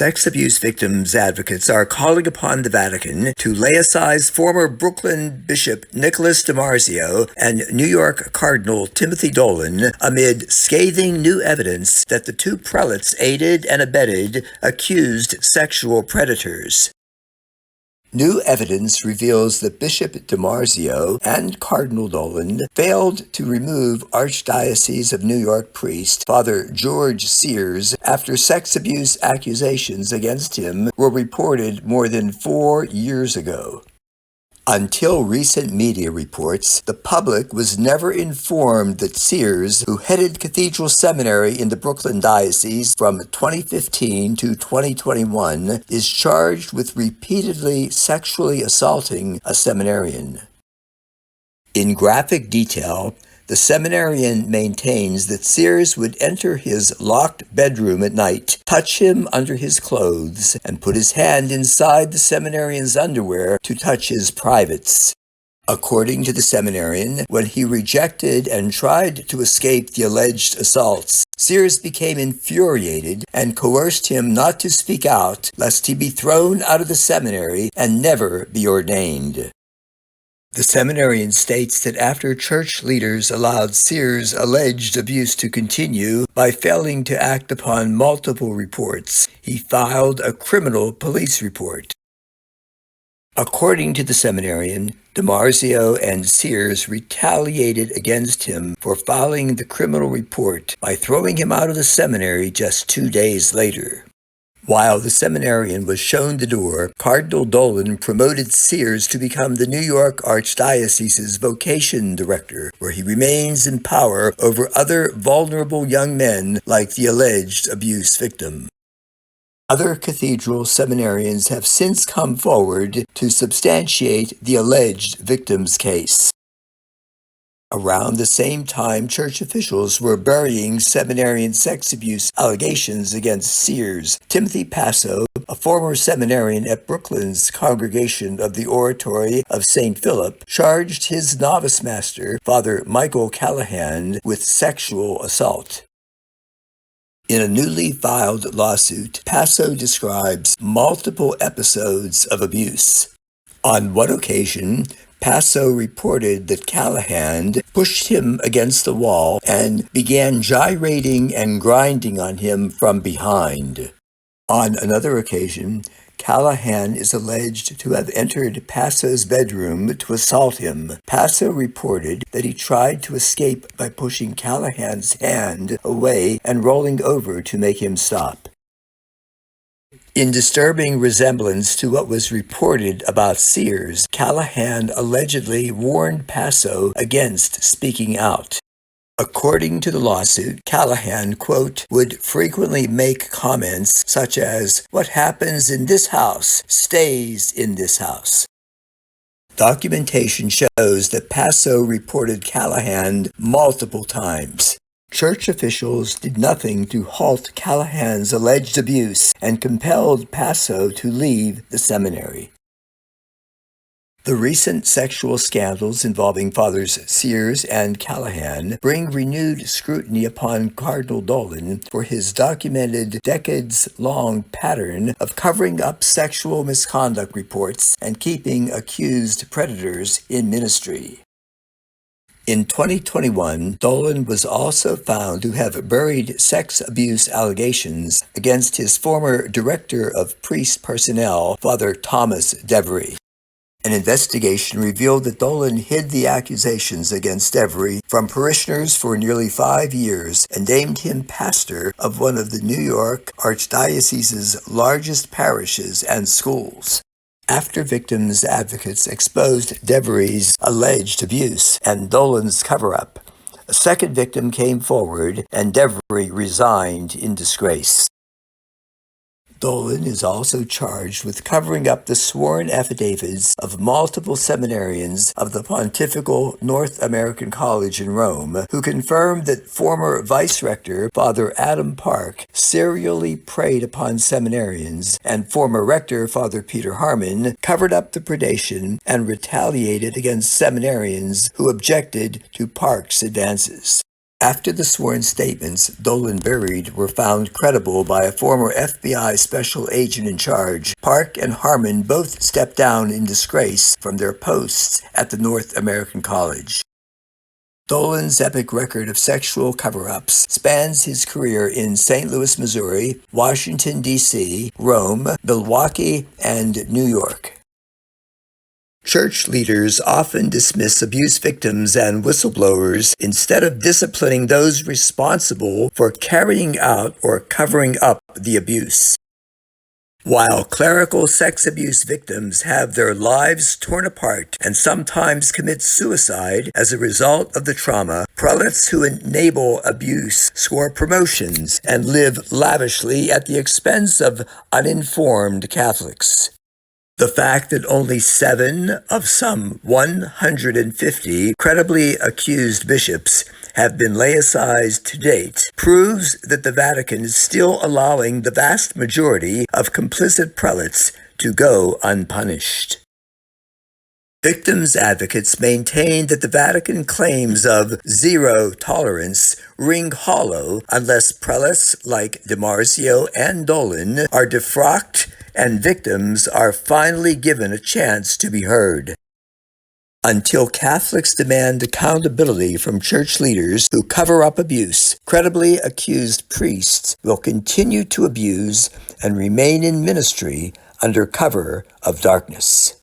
Sex abuse victims advocates are calling upon the Vatican to laicize former Brooklyn Bishop Nicholas DiMarzio and New York Cardinal Timothy Dolan amid scathing new evidence that the two prelates aided and abetted accused sexual predators. New evidence reveals that Bishop DiMarzio and Cardinal Dolan failed to remove Archdiocese of New York priest Father George Sears after sex abuse accusations against him were reported more than 4 years ago. Until recent media reports, the public was never informed that Sears, who headed Cathedral Seminary in the Brooklyn Diocese from 2015 to 2021, is charged with repeatedly sexually assaulting a seminarian. In graphic detail, the seminarian maintains that Sears would enter his locked bedroom at night, touch him under his clothes, and put his hand inside the seminarian's underwear to touch his privates. According to the seminarian, when he rejected and tried to escape the alleged assaults, Sears became infuriated and coerced him not to speak out, lest he be thrown out of the seminary and never be ordained. The seminarian states that after church leaders allowed Sears' alleged abuse to continue by failing to act upon multiple reports, he filed a criminal police report. According to the seminarian, DiMarzio and Sears retaliated against him for filing the criminal report by throwing him out of the seminary just 2 days later. While the seminarian was shown the door, Cardinal Dolan promoted Sears to become the New York Archdiocese's Vocations Director, where he remains in power over other vulnerable young men like the alleged abuse victim. Other cathedral seminarians have since come forward to substantiate the alleged victim's case. Around the same time, church officials were burying seminarian sex abuse allegations against Sears. Timothy Passo, a former seminarian at Brooklyn's Congregation of the Oratory of St. Philip, charged his novice master, Father Michael Callahan, with sexual assault. In a newly filed lawsuit, Passo describes multiple episodes of abuse. On one occasion, Passo reported that Callahan pushed him against the wall and began gyrating and grinding on him from behind. On another occasion, Callahan is alleged to have entered Passo's bedroom to assault him. Passo reported that he tried to escape by pushing Callahan's hand away and rolling over to make him stop. In disturbing resemblance to what was reported about Sears, Callahan allegedly warned Passo against speaking out. According to the lawsuit, Callahan, quote, would frequently make comments such as, "What happens in this house stays in this house." Documentation shows that Passo reported Callahan multiple times. Church officials did nothing to halt Callahan's alleged abuse and compelled Passo to leave the seminary. The recent sexual scandals involving Fathers Sears and Callahan bring renewed scrutiny upon Cardinal Dolan for his documented decades-long pattern of covering up sexual misconduct reports and keeping accused predators in ministry. In 2021, Dolan was also found to have buried sex abuse allegations against his former director of priest personnel, Father Thomas Devery. An investigation revealed that Dolan hid the accusations against Devery from parishioners for nearly 5 years and named him pastor of one of the New York Archdiocese's largest parishes and schools. After victims' advocates exposed Devery's alleged abuse and Dolan's cover-up, a second victim came forward and Devery resigned in disgrace. Dolan is also charged with covering up the sworn affidavits of multiple seminarians of the Pontifical North American College in Rome, who confirmed that former Vice-Rector Father Adam Park serially preyed upon seminarians, and former Rector Father Peter Harmon covered up the predation and retaliated against seminarians who objected to Park's advances. After the sworn statements Dolan buried were found credible by a former FBI special agent in charge, Park and Harmon both stepped down in disgrace from their posts at the North American College. Dolan's epic record of sexual cover-ups spans his career in St. Louis, Missouri, Washington, D.C., Rome, Milwaukee, and New York. Church leaders often dismiss abuse victims and whistleblowers instead of disciplining those responsible for carrying out or covering up the abuse. While clerical sex abuse victims have their lives torn apart and sometimes commit suicide as a result of the trauma, prelates who enable abuse score promotions and live lavishly at the expense of uninformed Catholics. The fact that only 7 of some 150 credibly accused bishops have been laicized to date proves that the Vatican is still allowing the vast majority of complicit prelates to go unpunished. Victims' advocates maintain that the Vatican claims of zero tolerance ring hollow unless prelates like DiMarzio and Dolan are defrocked and victims are finally given a chance to be heard. Until Catholics demand accountability from church leaders who cover up abuse, credibly accused priests will continue to abuse and remain in ministry under cover of darkness.